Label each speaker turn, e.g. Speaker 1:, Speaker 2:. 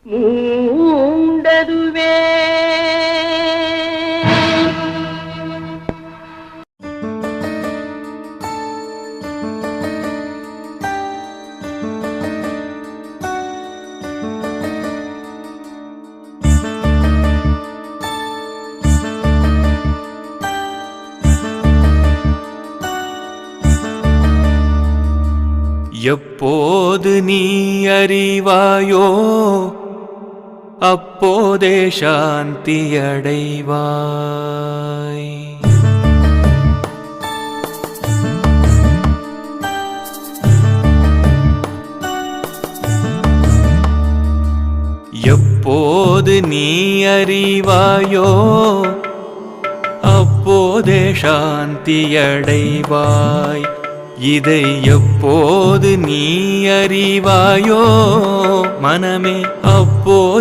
Speaker 1: மூண்டதுவே
Speaker 2: எப்போது நீ அறிவாயோ அப்போதே சாந்தி அடைவாய். எப்போது நீ அறிவாயோ அப்போதே சாந்தி அடைவாய். இதை எப்போது நீ அறிவாயோ மனமே அப்போது